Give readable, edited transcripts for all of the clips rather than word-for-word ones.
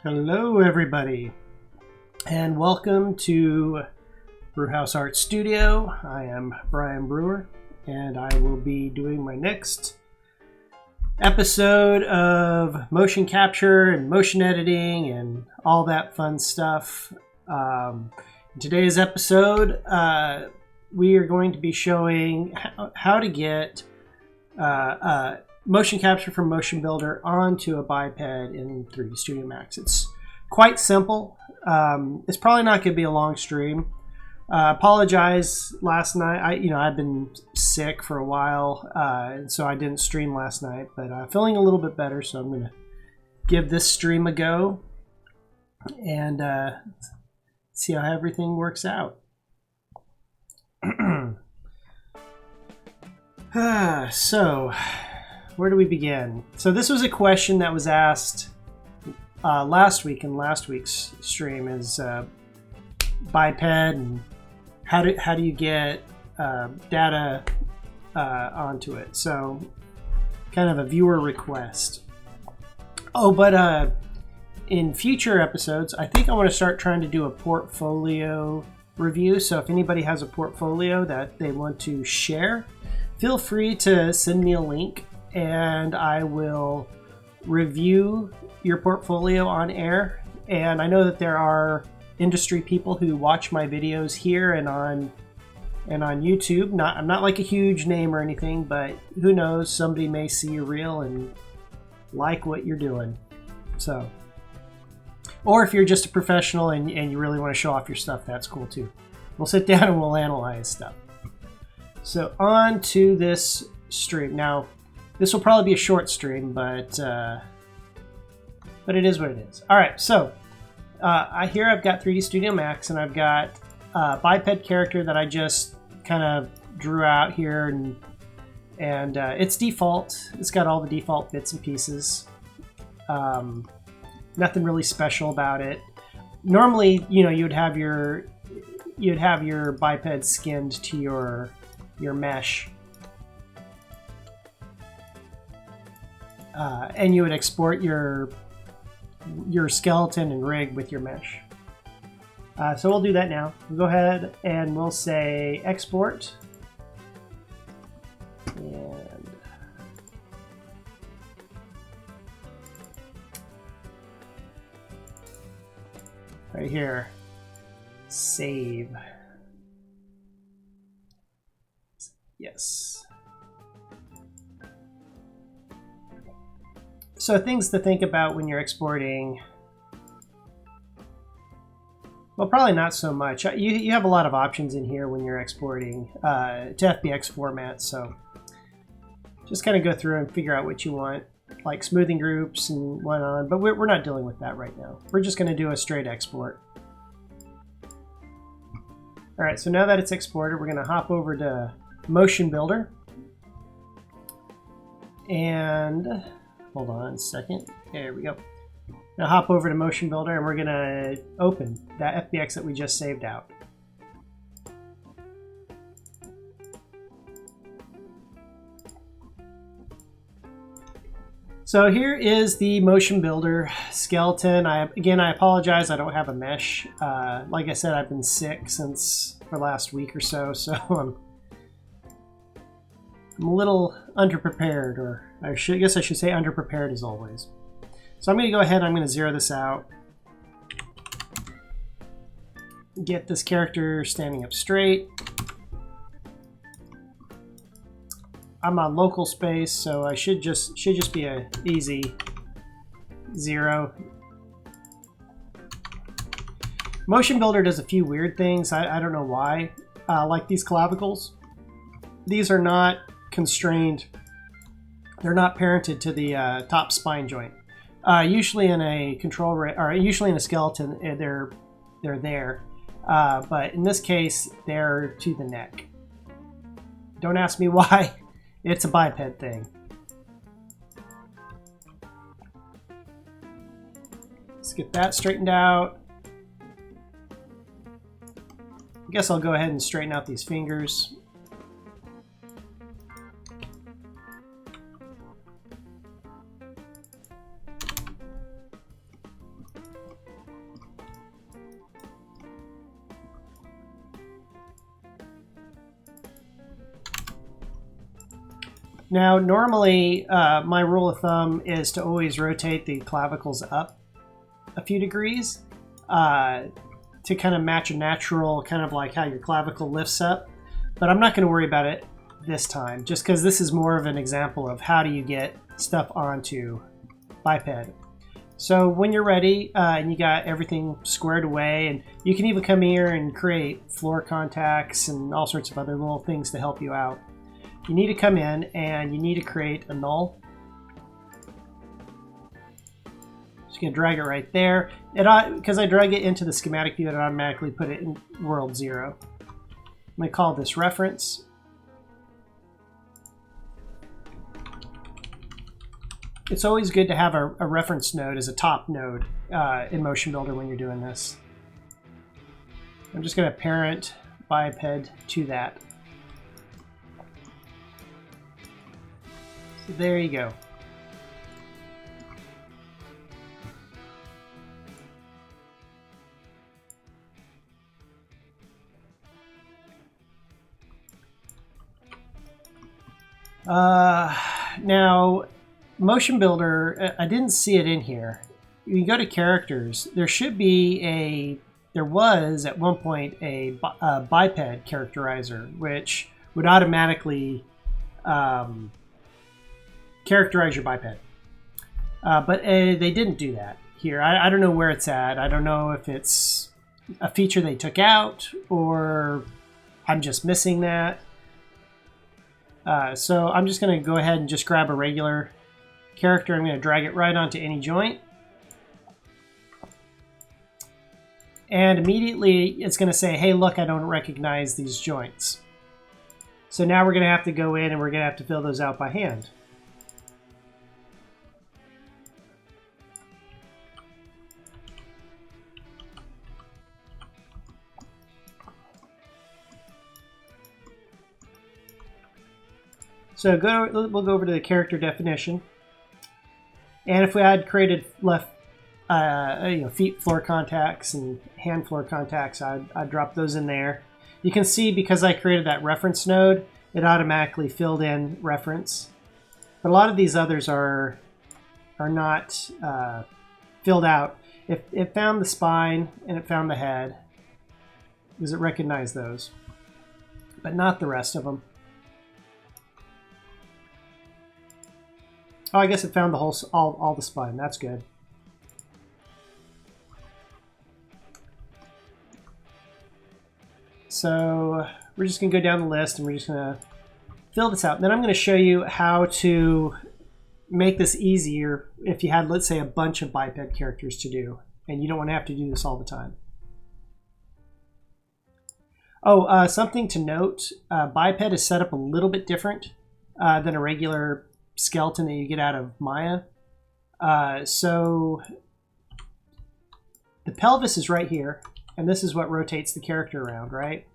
Hello everybody, and welcome to Brewhouse Art Studio. I am Brian Brewer, and I will be doing my next episode of motion capture and motion editing and all that fun stuff. In today's episode, we are going to be showing how to get motion capture from Motionbuilder onto a biped in 3D Studio Max. It's quite simple. It's probably not going to be a long stream. Apologize last night. I've been sick for a while, so I didn't stream last night, but feeling a little bit better, so I'm going to give this stream a go and see how everything works out. So, where do we begin? So this was a question that was asked last week in last week's stream: is biped and how do you get data onto it? So kind of a viewer request. Oh, but in future episodes, I think I want to start trying to do a portfolio review. So if anybody has a portfolio that they want to share, feel free to send me a link and I will review your portfolio on air. And I know that there are industry people who watch my videos here and on YouTube. I'm not like a huge name or anything, but who knows, somebody may see your reel and like what you're doing. So, or if you're just a professional and you really want to show off your stuff, that's cool too. We'll sit down and we'll analyze stuff. So on to this stream. Now, this will probably be a short stream, but it is what it is. All right, so here I've got 3D Studio Max, and I've got Biped Character that I just kind of drew out here, and it's default. It's got all the default bits and pieces. Nothing really special about it. Normally, you'd have your biped skinned to your mesh. And you would export your skeleton and rig with your mesh. So we'll do that now. We'll go ahead and we'll say export. And right here, save. Yes. So things to think about when you're exporting. Well, probably not so much. You have a lot of options in here when you're exporting to FBX format. So just kind of go through and figure out what you want, like smoothing groups and whatnot. But we're not dealing with that right now. We're just going to do a straight export. All right, so now that it's exported, we're going to hop over to Motionbuilder. And hold on a second. There we go. Now hop over to Motionbuilder and we're going to open that FBX that we just saved out. So here is the Motionbuilder skeleton. Again, I apologize, I don't have a mesh. Like I said, I've been sick since for the last week or so, I'm a little underprepared, or I guess I should say underprepared as always. So I'm going to go ahead and I'm going to zero this out. Get this character standing up straight. I'm on local space, so I should just be a easy 0. Motionbuilder does a few weird things. I don't know why. Like these clavicles. These are not constrained. They're not parented to the top spine joint. Usually in a usually in a skeleton, they're there, but in this case, they're to the neck. Don't ask me why. It's a biped thing. Let's get that straightened out. I guess I'll go ahead and straighten out these fingers. Now, normally, my rule of thumb is to always rotate the clavicles up a few degrees to kind of match a natural, kind of like how your clavicle lifts up. But I'm not going to worry about it this time, just because this is more of an example of how do you get stuff onto Biped. So when you're ready and you got everything squared away, and you can even come here and create floor contacts and all sorts of other little things to help you out. You need to come in and you need to create a null. Just gonna drag it right there. Because I drag it into the schematic view, it automatically put it in world 0. I'm gonna call this reference. It's always good to have a reference node as a top node in Motionbuilder when you're doing this. I'm just going to parent Biped to that. So there you go. Now, Motionbuilder, I didn't see it in here. You go to characters, there should be there was at one point a biped characterizer, which would automatically characterize your biped. But they didn't do that here. I don't know where it's at. I don't know if it's a feature they took out or I'm just missing that. So I'm just going to go ahead and just grab a regular character. I'm going to drag it right onto any joint. And immediately it's going to say, hey, look, I don't recognize these joints. So now we're going to have to go in and we're going to have to fill those out by hand. So we'll go over to the character definition. And if we had created feet floor contacts and hand floor contacts, I'd drop those in there. You can see because I created that reference node, it automatically filled in reference. But a lot of these others are not filled out. If it found the spine and it found the head, does it recognize those? But not the rest of them. Oh, I guess it found the whole all the spine. That's good. So we're just going to go down the list and we're just going to fill this out. And then I'm going to show you how to make this easier if you had, let's say, a bunch of biped characters to do, and you don't want to have to do this all the time. Oh, something to note, biped is set up a little bit different than a regular skeleton that you get out of Maya. So the pelvis is right here, and this is what rotates the character around, right?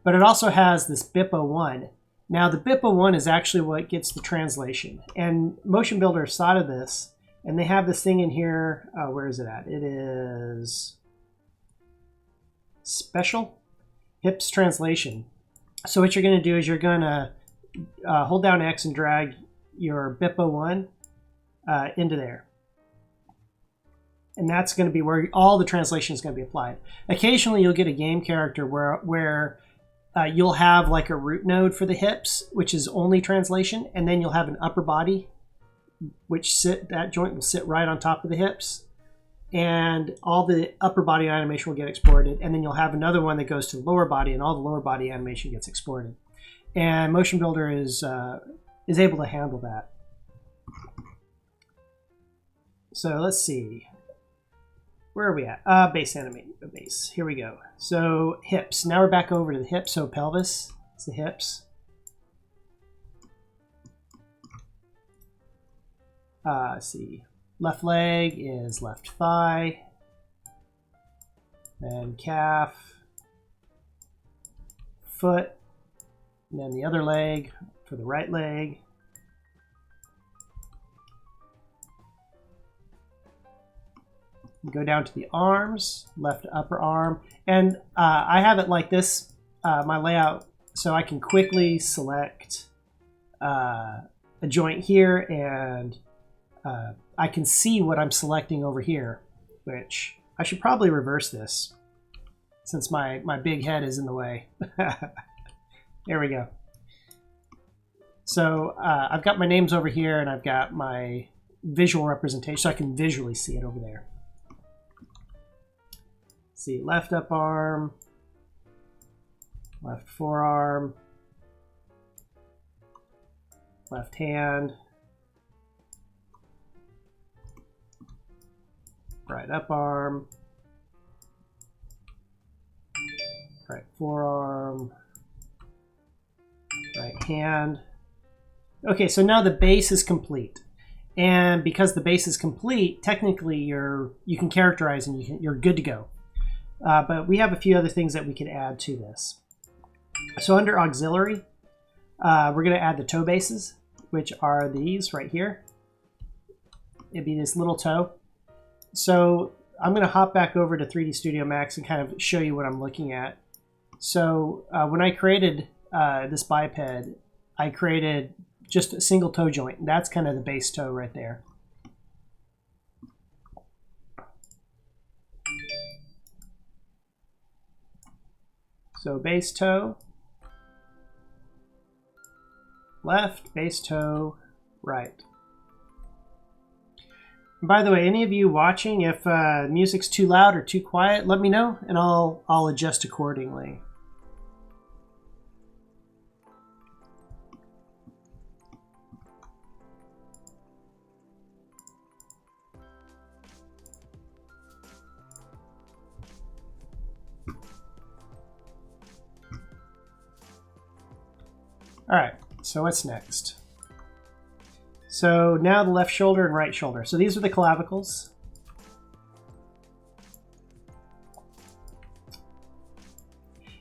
But it also has this BIPA1. Now the BIPA1 is actually what gets the translation, and Motionbuilder thought of this, and they have this thing in here. Where is it at? It is special hips translation. So what you're going to do is you're going to hold down X and drag your BIPA1 into there. And that's going to be where all the translation is going to be applied. Occasionally you'll get a game character where you'll have like a root node for the hips, which is only translation, and then you'll have an upper body, that joint will sit right on top of the hips, and all the upper body animation will get exported, and then you'll have another one that goes to the lower body, and all the lower body animation gets exported. And Motionbuilder is able to handle that. So let's see. Where are we at? Base animate, base. Here we go. So hips. Now we're back over to the hips. So pelvis. It's the hips. Let's see. Left leg is left thigh. Then calf. Foot. And then the other leg for the right leg. Go down to the arms, left upper arm, and I have it like this, my layout, so I can quickly select a joint here, and I can see what I'm selecting over here, which I should probably reverse this since my big head is in the way. There we go. So I've got my names over here, and I've got my visual representation, so I can visually see it over there. See, left up arm, left forearm, left hand, right up arm, right forearm, right hand. Okay, so now the base is complete. And because the base is complete, technically you can characterize and you're good to go. But we have a few other things that we can add to this. So under auxiliary, we're going to add the toe bases, which are these right here. It'd be this little toe. So I'm going to hop back over to 3D Studio Max and kind of show you what I'm looking at. So when I created this biped, I created just a single toe joint. That's kind of the base toe right there. So base toe, left, base toe, right. And by the way, any of you watching, if music's too loud or too quiet, let me know and I'll adjust accordingly. All right, so what's next? So now the left shoulder and right shoulder. So these are the clavicles.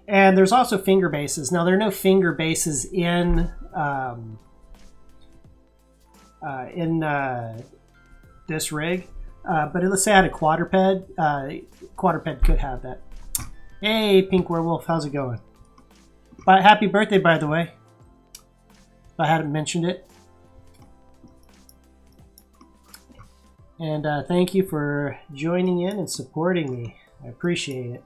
And there's also finger bases. Now there are no finger bases in this rig, but let's say I had a quadruped. Quadruped could have that. Hey, Pink Werewolf, how's it going? Happy birthday, by the way. I hadn't mentioned it. And thank you for joining in and supporting me. I appreciate it.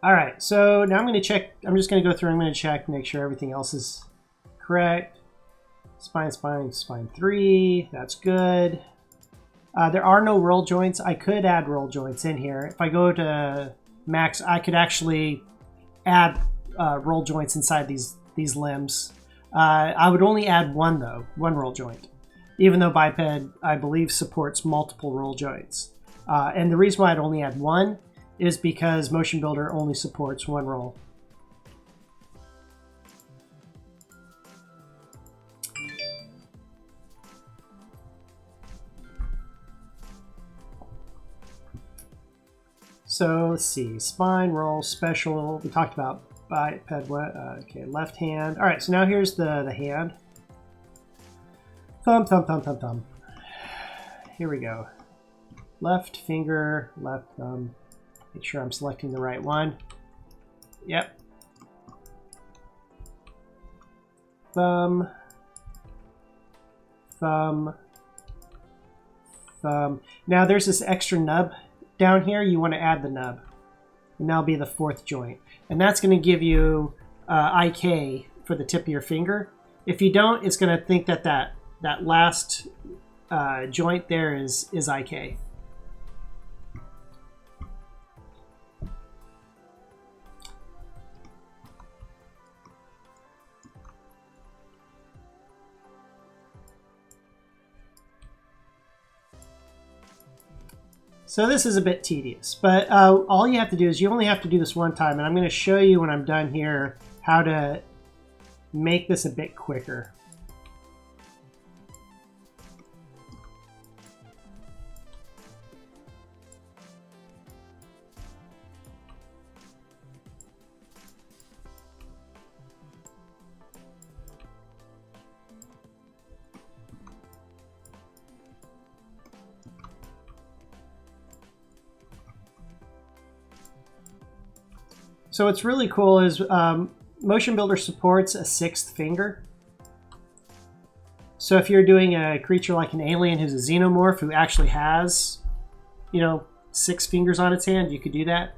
All right, so now I'm going to check. I'm just going to go through. I'm going to check, make sure everything else is correct. Spine 3. That's good. There are no roll joints. I could add roll joints in here. If I go to max, I could actually add roll joints inside these limbs. I would only add one though, one roll joint, even though Biped, I believe, supports multiple roll joints. And the reason why I'd only add one is because Motionbuilder only supports one roll. So let's see, spine, roll, special. We talked about biped, okay, left hand. All right, so now here's the hand. Thumb, thumb, thumb, thumb, thumb. Here we go. Left finger, left thumb. Make sure I'm selecting the right one. Yep. Thumb, thumb, thumb. Now there's this extra nub down here. You want to add the nub, and that'll be the fourth joint, and that's going to give you IK for the tip of your finger. If you don't, it's going to think that that last joint there is IK. So this is a bit tedious, but all you have to do is you only have to do this one time, and I'm going to show you when I'm done here how to make this a bit quicker. So what's really cool is Motionbuilder supports a 6th finger. So if you're doing a creature like an alien who's a xenomorph who actually has, you know, 6 fingers on its hand, you could do that.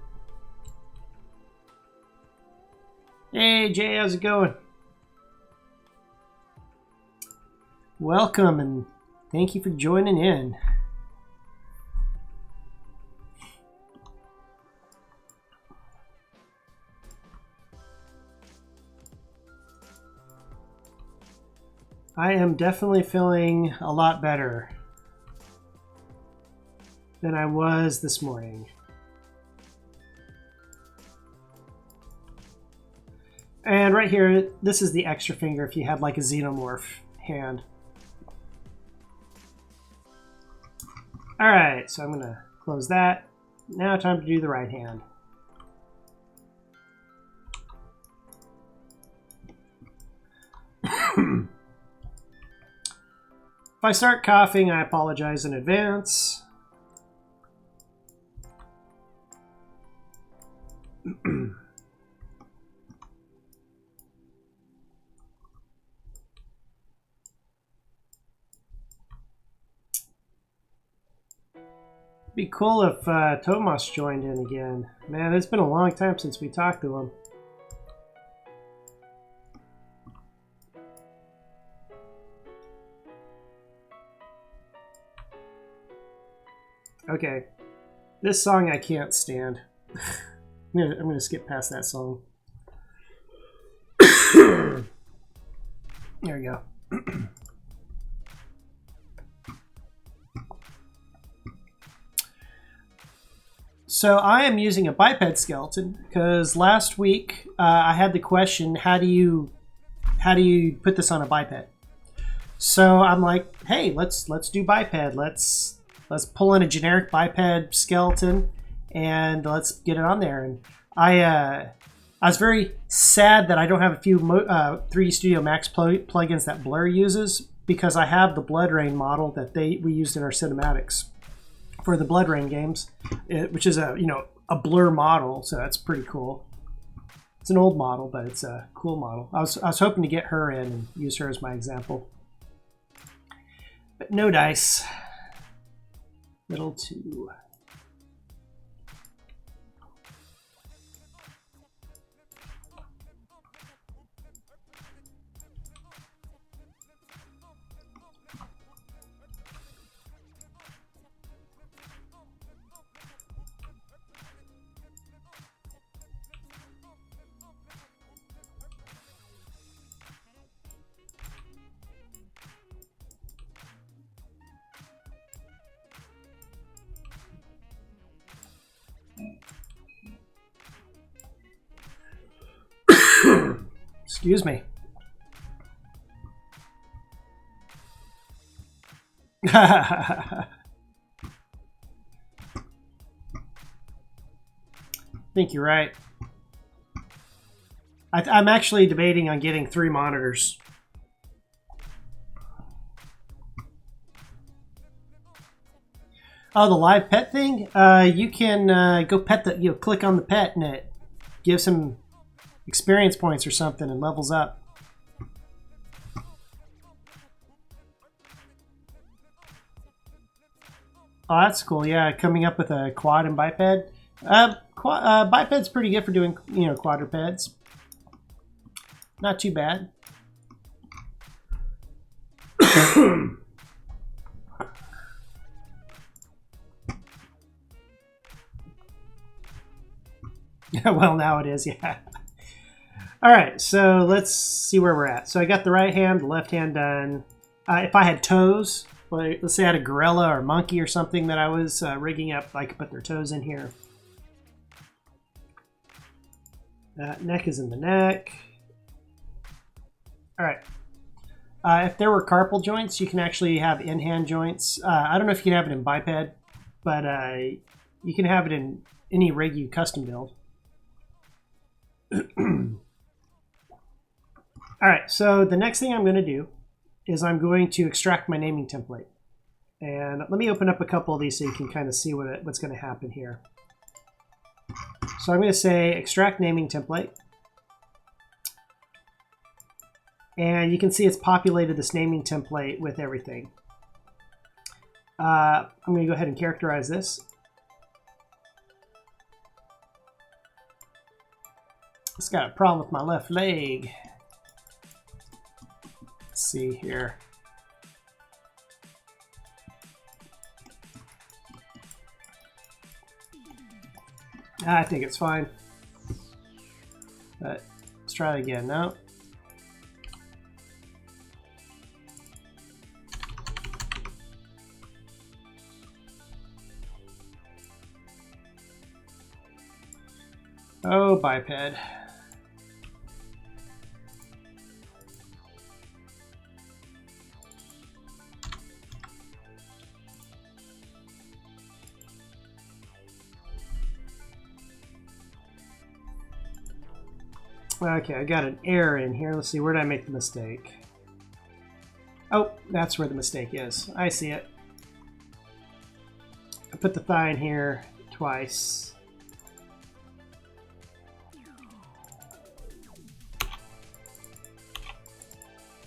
Hey Jay, how's it going? Welcome and thank you for joining in. I am definitely feeling a lot better than I was this morning. And right here, this is the extra finger if you had like a xenomorph hand. All right, so I'm gonna close that. Now time to do the right hand. If I start coughing, I apologize in advance. Be cool if Tomas joined in again. Man, it's been a long time since we talked to him. Okay, this song I can't stand. I'm gonna skip past that song. There we go. So I am using a Biped Skeleton because last week I had the question, how do you put this on a biped? So I'm like, hey, let's do biped. Let's pull in a generic Biped Skeleton and let's get it on there. And I was very sad that I don't have a few 3D Studio Max plugins that Blur uses, because I have the Blood Rain model that we used in our cinematics for the Blood Rain games, which is a Blur model, so that's pretty cool. It's an old model, but it's a cool model. I was hoping to get her in and use her as my example, but no dice. Middle 2. Excuse me. I think you're right. I'm actually debating on getting 3 monitors. Oh, the live pet thing? You can go pet click on the pet and it gives him experience points or something and levels up. Oh, that's cool. Yeah, coming up with a quad and biped. Biped's pretty good for doing, quadrupeds. Not too bad. Well, now it is, yeah. All right, so let's see where we're at. So I got the right hand, the left hand done. If I had toes, let's say I had a gorilla or monkey or something that I was rigging up, I could put their toes in here. Neck is in the neck. All right. If there were carpal joints, you can actually have in-hand joints. I don't know if you can have it in biped, but you can have it in any rig you custom build. All right, so the next thing I'm going to do is I'm going to extract my naming template. And let me open up a couple of these so you can kind of see what's going to happen here. So I'm going to say extract naming template. And you can see it's populated this naming template with everything. I'm going to go ahead and characterize this. It's got a problem with my left leg. Let's see here. I think it's fine. But let's try it again. No. Oh, biped. Okay, I got an error in here. Let's see, where did I make the mistake? Oh, that's where the mistake is. I see it. I put the thigh in here twice.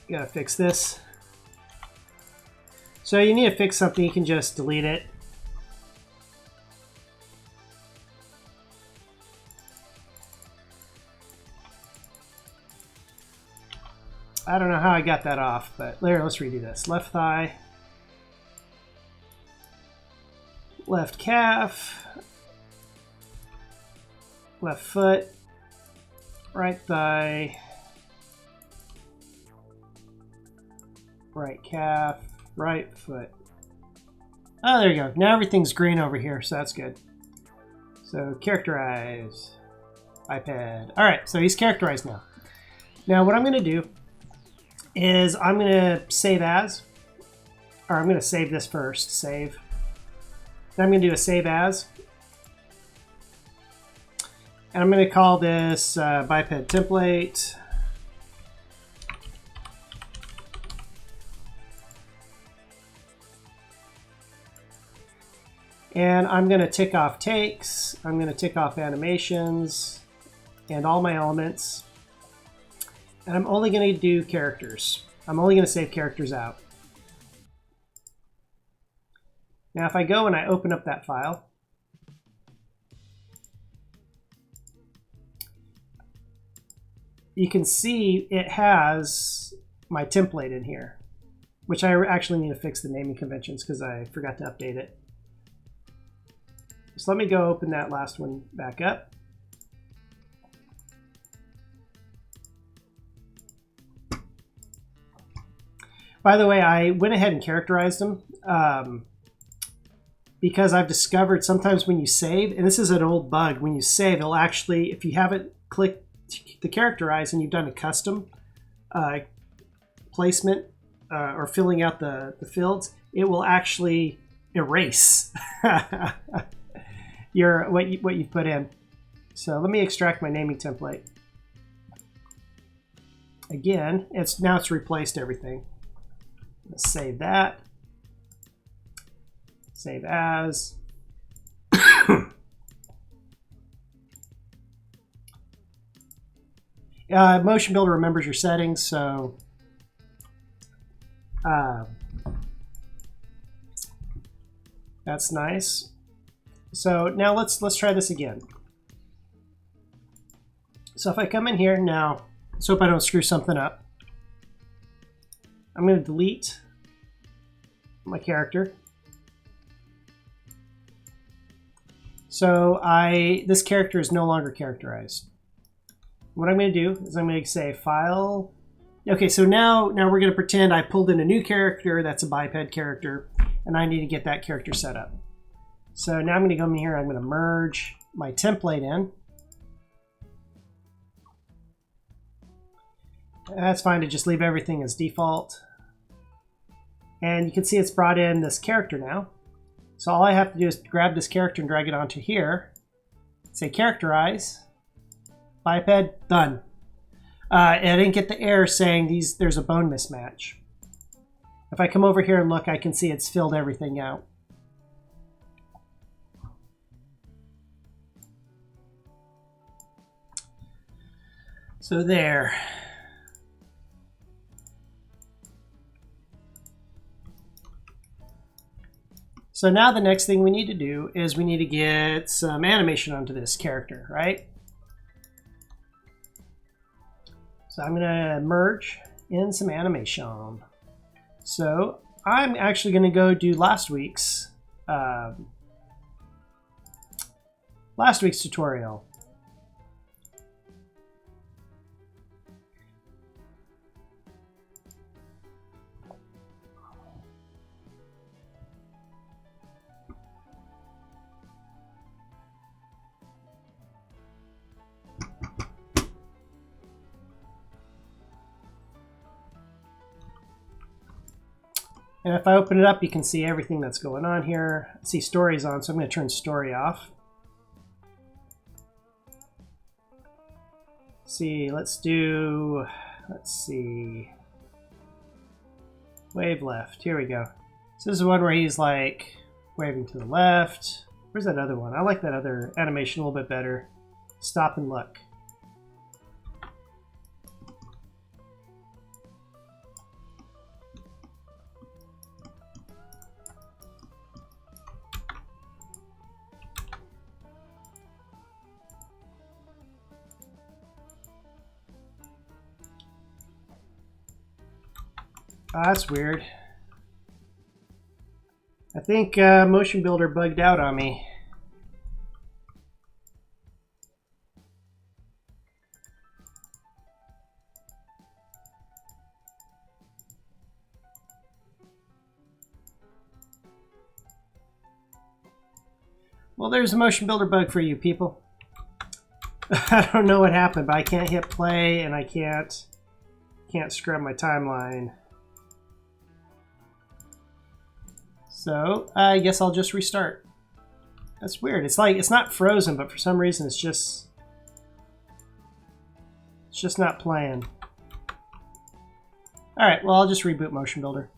Gotta fix this. So you need to fix something, you can just delete it. I don't know how I got that off, but there, let's redo this. Left thigh, left calf, left foot, right thigh, right calf, right foot. Oh, there you go. Now everything's green over here, so that's good. So characterize, biped. All right, so he's characterized now. Now what I'm going to do is I'm going to save as, or I'm going to save this first, save. Then I'm going to do a save as. And I'm going to call this biped template. And I'm going to tick off takes. I'm going to tick off animations and all my elements. And I'm only going to do characters. I'm only going to save characters out. Now if I go and I open up that file, you can see it has my template in here, which I actually need to fix the naming conventions because I forgot to update it. So let me go open that last one back up. By the way, I went ahead and characterized them because I've discovered sometimes when you save, and this is an old bug, when you save, it'll actually, if you haven't clicked the characterize and you've done a custom placement or filling out the fields, it will actually erase what you've put in. So let me extract my naming template. Again, now it's replaced everything. Let's save that. Save as. Motionbuilder remembers your settings, so that's nice. So now let's try this again. So if I come in here now, let's hope I don't screw something up. I'm going to delete my character. So this character is no longer characterized. What I'm going to do is I'm going to say file. Okay, so now we're going to pretend I pulled in a new character that's a biped character, and I need to get that character set up. So now I'm going to come in here, I'm going to merge my template in. That's fine to just leave everything as default. And you can see it's brought in this character now. So all I have to do is grab this character and drag it onto here. Say characterize, biped, done. And I didn't get the error saying there's a bone mismatch. If I come over here and look, I can see it's filled everything out. So there. So now the next thing we need to do is we need to get some animation onto this character, right? So I'm gonna merge in some animation. So I'm actually gonna go do last week's tutorial. And if I open it up, you can see everything that's going on here. See stories on, so I'm going to turn story off. See, let's see. Wave left. Here we go. So this is one where he's like waving to the left. Where's that other one? I like that other animation a little bit better. Stop and look. Oh, that's weird. I think Motionbuilder bugged out on me. Well, there's a Motionbuilder bug for you people. I don't know what happened, but I can't hit play and I can't scrub my timeline. So I guess I'll just restart. That's weird. It's like it's not frozen, but for some reason it's just not playing. All right, well I'll just reboot Motionbuilder.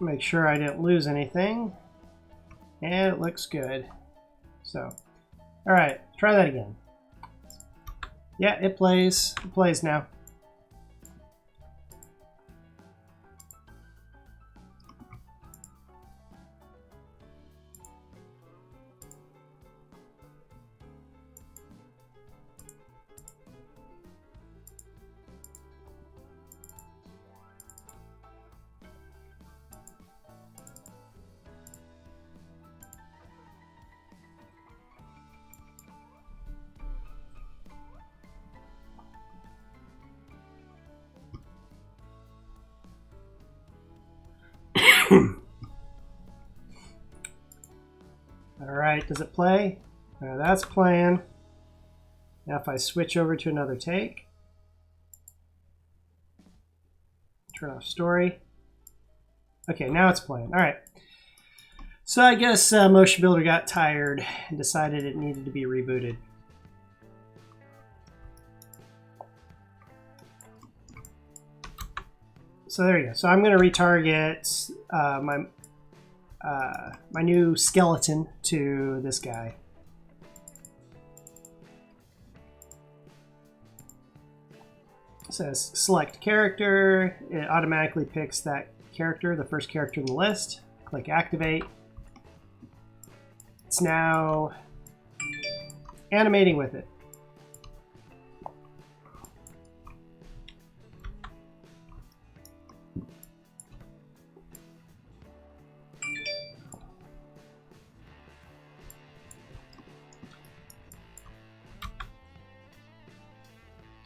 Make sure I didn't lose anything. And it looks good. So, all right, try that again. Yeah, it plays. It plays now. Alright, does it play? That's playing. Now if I switch over to another take, turn off story. Okay, now it's playing. Alright. So I guess Motionbuilder got tired and decided it needed to be rebooted. So there you go. So I'm going to retarget my new skeleton to this guy. It says select character. It automatically picks that character, the first character in the list. Click activate. It's now animating with it.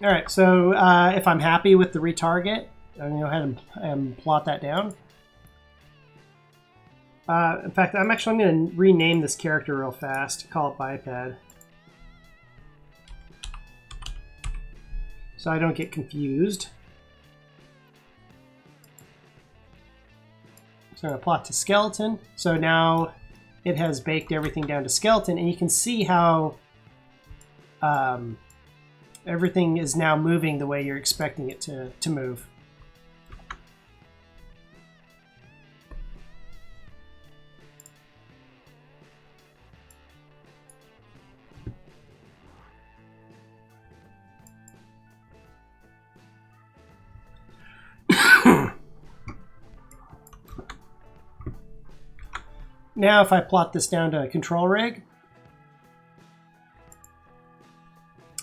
All right, so if I'm happy with the retarget, I'm going to go ahead and plot that down. In fact, I'm going to rename this character real fast. Call it Biped, so I don't get confused. So I'm going to plot to skeleton. So now it has baked everything down to skeleton, and you can see how everything is now moving the way you're expecting it to move. Now if I plot this down to a control rig,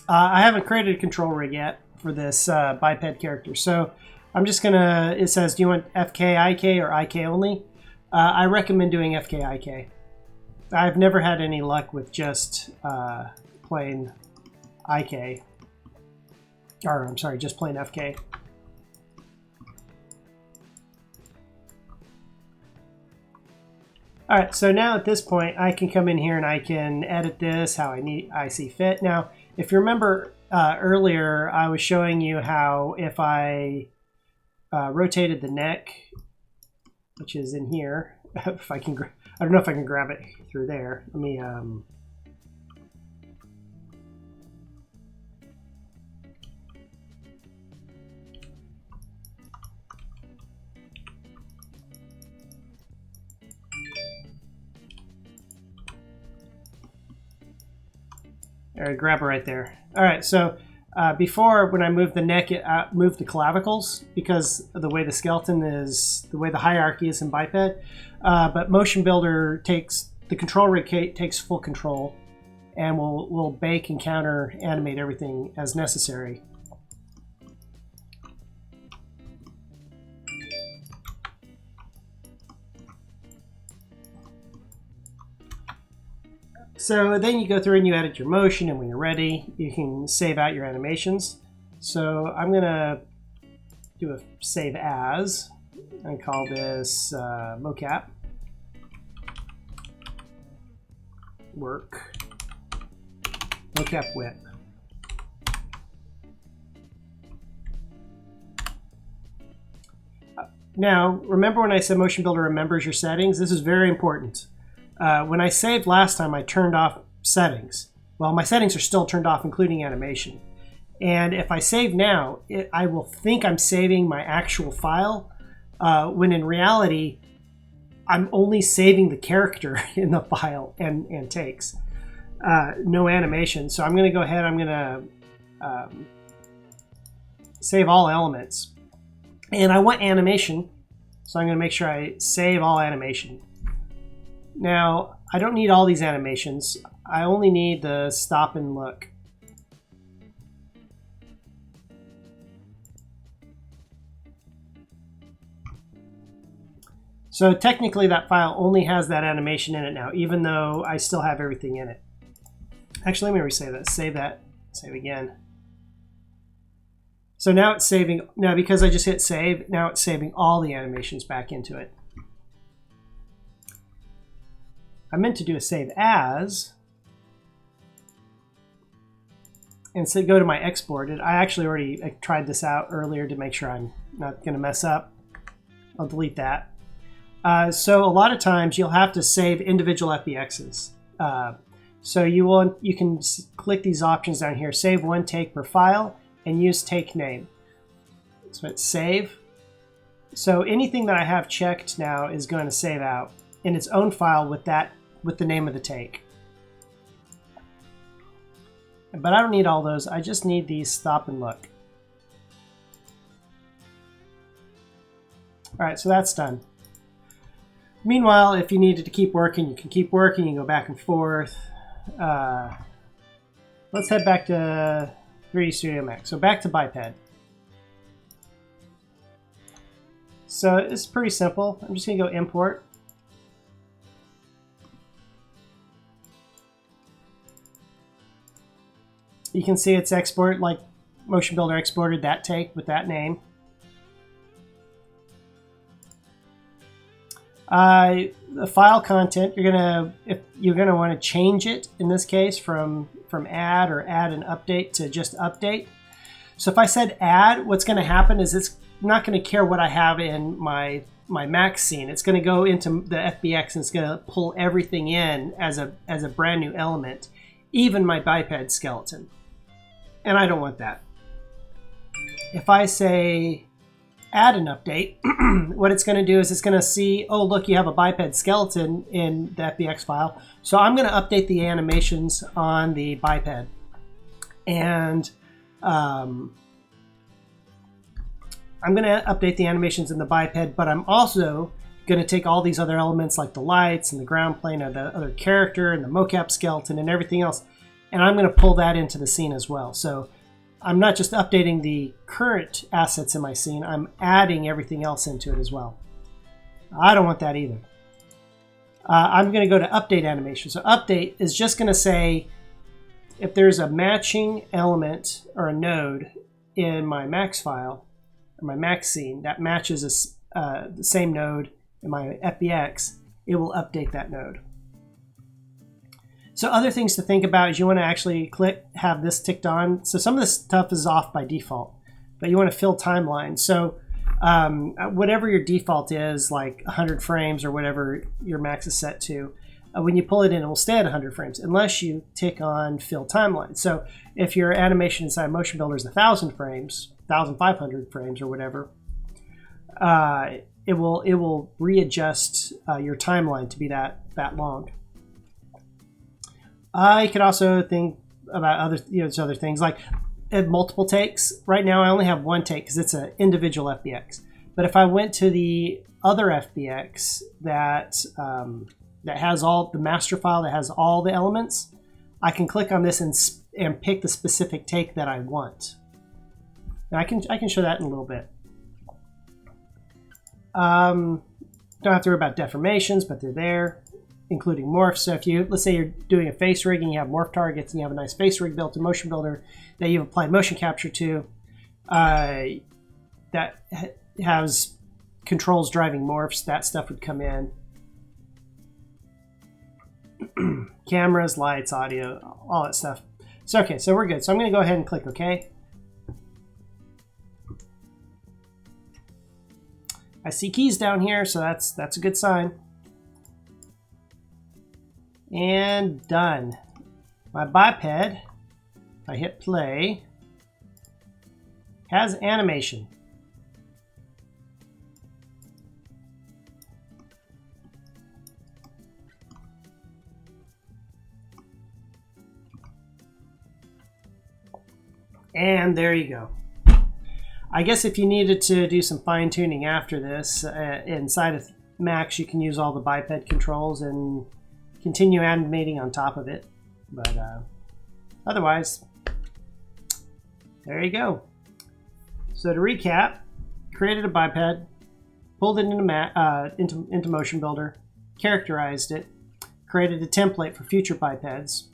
I haven't created a control rig yet for this biped character. So I'm just gonna, it says, do you want FK, IK, or IK only? I recommend doing FK, IK. I've never had any luck with just plain IK. Or, I'm sorry, just plain FK. All right, so now at this point, I can come in here and I can edit this how I see fit. Now, if you remember earlier, I was showing you how if I rotated the neck, which is in here, if I can, I don't know if I can grab it through there. Let me. All right, grab it right there. All right, so before, when I moved the neck, it moved the clavicles because of the way the skeleton is, the way the hierarchy is in Biped. But Motionbuilder takes, the control rig takes full control, and will bake and counter animate everything as necessary. So then you go through and you edit your motion, and when you're ready, you can save out your animations. So I'm going to do a save as, and call this mocap work, mocap whip. Now, remember when I said Motionbuilder remembers your settings? This is very important. When I saved last time, I turned off settings. Well, my settings are still turned off, including animation. And if I save now, I will think I'm saving my actual file, when in reality, I'm only saving the character in the file and takes. No animation. So I'm going to go ahead, I'm going to save all elements. And I want animation, so I'm going to make sure I save all animation. Now, I don't need all these animations. I only need the stop and look. So technically that file only has that animation in it now, even though I still have everything in it. Actually, let me resave that. Save that. Save again. So now it's saving. Now because I just hit save, now it's saving all the animations back into it. I meant to do a save as, and so go to my exported. I actually already tried this out earlier to make sure I'm not going to mess up. I'll delete that. So a lot of times you'll have to save individual FBXs. So you can click these options down here, save one take per file, and use take name. So it's save. So anything that I have checked now is going to save out in its own file with the name of the take. But I don't need all those. I just need these stop and look. All right, so that's done. Meanwhile, if you needed to keep working, you can keep working. You can go back and forth. Let's head back to 3D Studio Max. So back to Biped. So it's pretty simple. I'm just going to go import. You can see it's export, like Motionbuilder exported that take with that name. The file content, if you're gonna want to change it in this case from add or add an update to just update. So if I said add, what's going to happen is it's not going to care what I have in my max scene. It's going to go into the FBX and it's going to pull everything in as a brand new element, even my biped skeleton. And I don't want that. If I say add an update, what it's going to do is it's going to see, oh, look, you have a biped skeleton in the FBX file. So I'm going to update the animations on the biped. And I'm going to update the animations in the biped, but I'm also going to take all these other elements like the lights and the ground plane and the other character and the mocap skeleton and everything else, and I'm going to pull that into the scene as well. So I'm not just updating the current assets in my scene, I'm adding everything else into it as well. I don't want that either. I'm going to go to update animation. So update is just going to say if there's a matching element or a node in my max file, or my max scene, that matches the same node in my FBX, it will update that node. So other things to think about is you want to actually have this ticked on. So some of this stuff is off by default, but you want to fill timeline. So whatever your default is, like 100 frames or whatever your max is set to, when you pull it in, it will stay at 100 frames unless you tick on fill timeline. So if your animation inside Motionbuilder is 1,000 frames, 1,500 frames or whatever, it will readjust your timeline to be that long. I could also think about other things like multiple takes. Right now I only have one take because it's an individual FBX. But if I went to the other FBX that has all the master file that has all the elements, I can click on this and pick the specific take that I want. And I can show that in a little bit. Don't have to worry about deformations, but they're there, including morphs. So if let's say you're doing a face rig and you have morph targets and you have a nice face rig built in Motionbuilder that you've applied motion capture to, that has controls driving morphs, that stuff would come in. Cameras, lights, audio, all that stuff. So okay, so we're good. So I'm going to go ahead and click OK. I see keys down here, so that's a good sign. And done. My biped, if I hit play, has animation. And there you go. I guess if you needed to do some fine tuning after this, inside of Max, you can use all the biped controls and continue animating on top of it. But otherwise, there you go. So to recap, created a biped, pulled it into Motionbuilder, characterized it, created a template for future bipeds,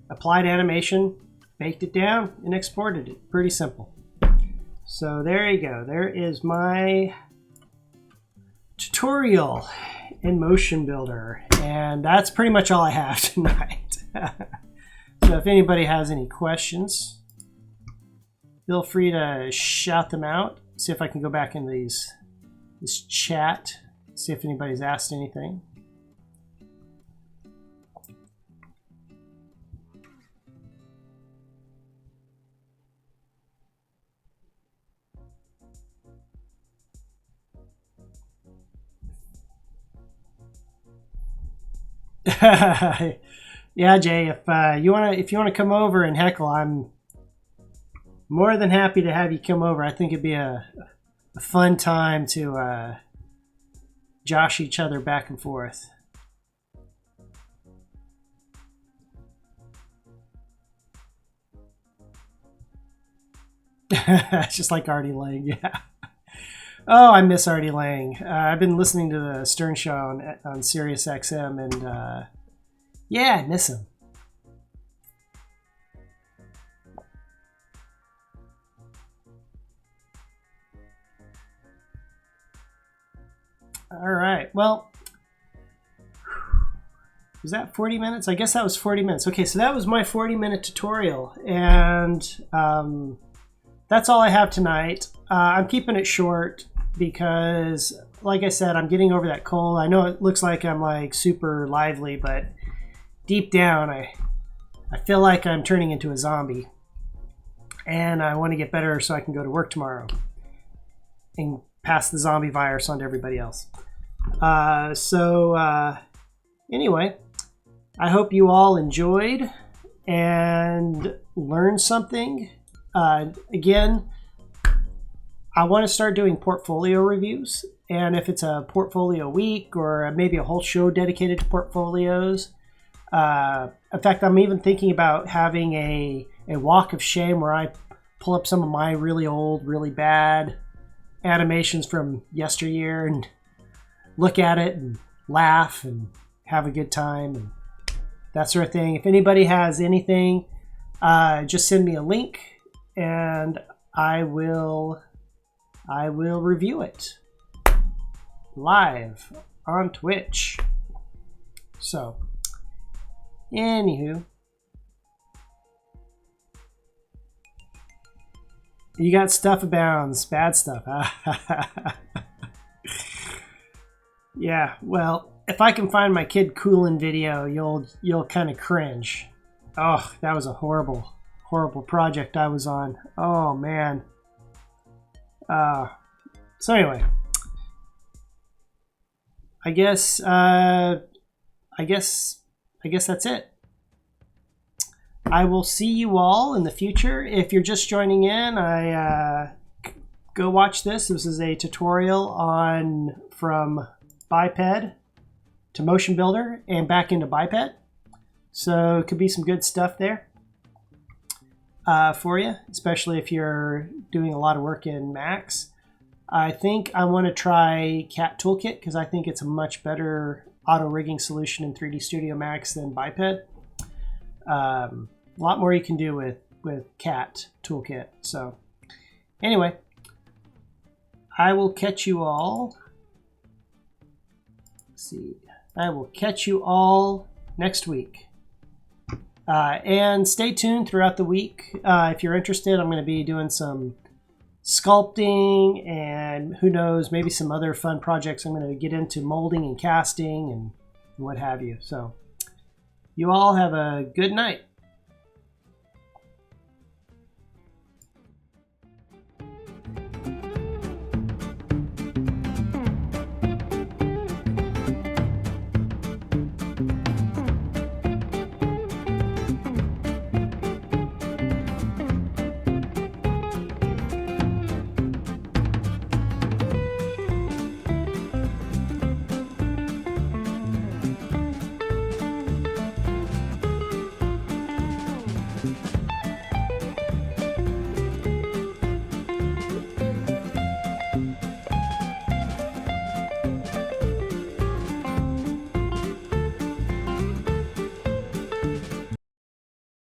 applied animation, baked it down, and exported it. Pretty simple. So there you go. There is my tutorial in Motionbuilder, and that's pretty much all I have tonight. So if anybody has any questions, feel free to shout them out. See if I can go back into this chat, see if anybody's asked anything. Yeah, Jay, if you wanna come over and heckle, I'm more than happy to have you come over. I think it'd be a fun time to josh each other back and forth. It's just like Artie Lang, yeah. Oh, I miss Artie Lang. I've been listening to the Stern Show on Sirius XM, and yeah, I miss him. All right. Well, was that 40 minutes? I guess that was 40 minutes. Okay, so that was my 40-minute tutorial, and that's all I have tonight. I'm keeping it short because, like I said, I'm getting over that cold. I know it looks like I'm like super lively, but deep down, I feel like I'm turning into a zombie, and I want to get better so I can go to work tomorrow and pass the zombie virus on to everybody else. Anyway, I hope you all enjoyed and learned something. Again, I want to start doing portfolio reviews, and if it's a portfolio week or maybe a whole show dedicated to portfolios. In fact, I'm even thinking about having a walk of shame where I pull up some of my really old, really bad animations from yesteryear and look at it and laugh and have a good time and that sort of thing. If anybody has anything, just send me a link and I will review it live on Twitch. So, anywho, you got stuff abounds, bad stuff. Yeah, well, if I can find my kid cooling video, you'll kind of cringe. Oh, that was a horrible project I was on. Oh man. So anyway, I guess that's it. I will see you all in the future. If you're just joining in, go watch this. This is a tutorial on from Biped to Motionbuilder and back into Biped. So it could be some good stuff there for you, especially if you're doing a lot of work in Max. I think I want to try Cat Toolkit because I think it's a much better auto rigging solution in 3D Studio Max than Biped. A lot more you can do with Cat Toolkit. So anyway, I will catch you all. Let's see. I will catch you all next week. And stay tuned throughout the week. If you're interested, I'm going to be doing some sculpting and who knows, maybe some other fun projects. I'm going to get into molding and casting and what have you. So you all have a good night.